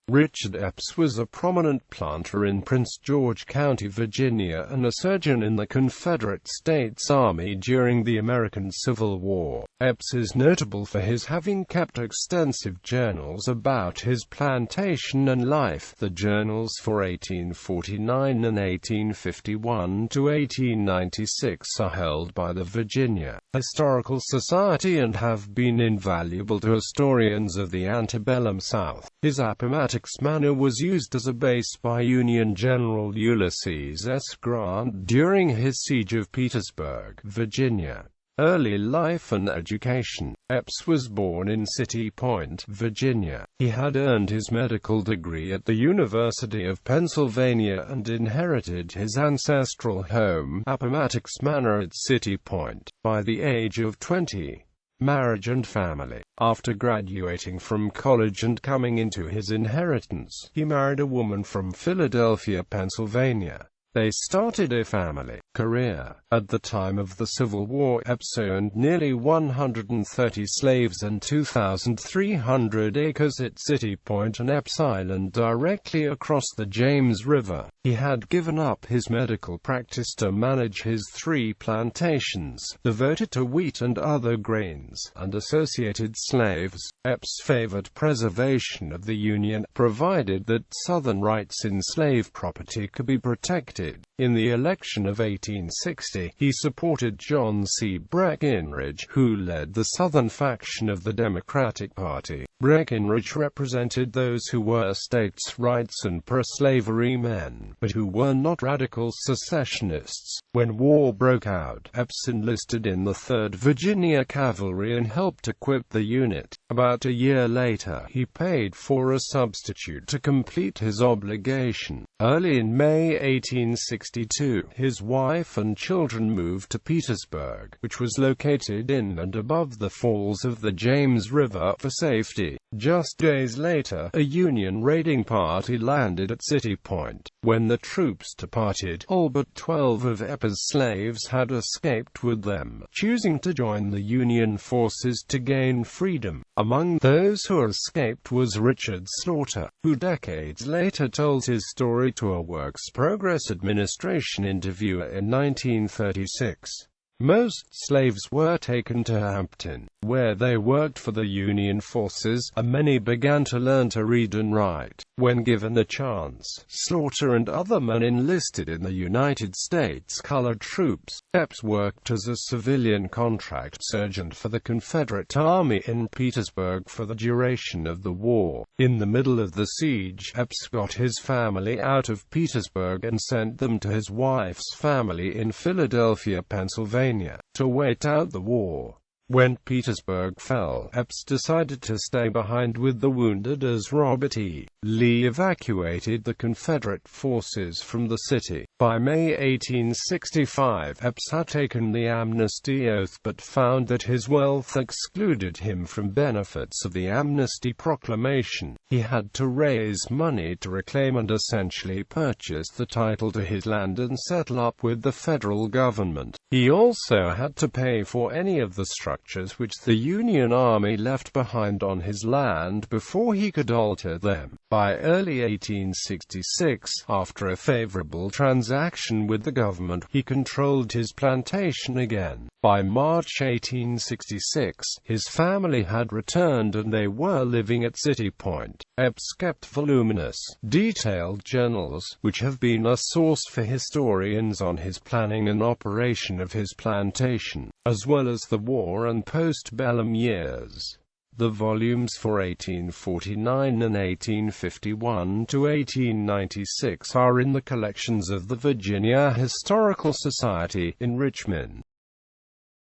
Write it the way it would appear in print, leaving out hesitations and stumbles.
Richard Epes was a prominent planter in Prince George County, Virginia, and a surgeon in the Confederate States Army during the American Civil War. Epes is notable for his having kept extensive journals about his plantation and life. The journals for 1849 and 1851 to 1896 are held by the Virginia Historical Society and have been invaluable to historians of the antebellum South. His Appomattox Manor was used as a base by Union General Ulysses S. Grant during his siege of Petersburg, Virginia. Early life and education. Epes was born in City Point, Virginia. He had earned his medical degree at the University of Pennsylvania and inherited his ancestral home, Appomattox Manor at City Point, by the age of 20. Marriage and family. After graduating from college and coming into his inheritance, he married a woman from Philadelphia, Pennsylvania. They started a family career. At the time of the Civil War, Epes owned nearly 130 slaves and 2,300 acres at City Point and Epes Island directly across the James River. He had given up his medical practice to manage his 3 plantations, devoted to wheat and other grains, and associated slaves. Epes favored preservation of the Union, provided that Southern rights in slave property could be protected. In the election of 1860, he supported John C. Breckinridge, who led the Southern faction of the Democratic Party. Breckinridge represented those who were states' rights and pro-slavery men, but who were not radical secessionists. When war broke out, Epes enlisted in the 3rd Virginia Cavalry and helped equip the unit. About a year later, he paid for a substitute to complete his obligation. Early in May 1862, his wife and children moved to Petersburg, which was located in and above the falls of the James River, for safety. Just days later, a Union raiding party landed at City Point. When the troops departed, all but 12 of Epes' slaves had escaped with them, choosing to join the Union forces to gain freedom. Among those who escaped was Richard Slaughter, who decades later told his story to a Works Progress Administration interviewer in 1936. Most slaves were taken to Hampton, where they worked for the Union forces, and many began to learn to read and write. When given the chance, Slaughter and other men enlisted in the United States Colored Troops. Epes worked as a civilian contract sergeant for the Confederate Army in Petersburg for the duration of the war. In the middle of the siege, Epes got his family out of Petersburg and sent them to his wife's family in Philadelphia, Pennsylvania, to wait out the war. When Petersburg fell, Epes decided to stay behind with the wounded as Robert E. Lee evacuated the Confederate forces from the city. By May 1865, Epes had taken the amnesty oath but found that his wealth excluded him from benefits of the amnesty proclamation. He had to raise money to reclaim and essentially purchase the title to his land and settle up with the federal government. He also had to pay for any of the structures which the Union Army left behind on his land before he could alter them. By early 1866, after a favorable transaction with the government, he controlled his plantation again. By March 1866, his family had returned and they were living at City Point. Epes kept voluminous, detailed journals, which have been a source for historians on his planning and operation of his plantation, as well as the war and post-bellum years. The volumes for 1849 and 1851 to 1896 are in the collections of the Virginia Historical Society in Richmond.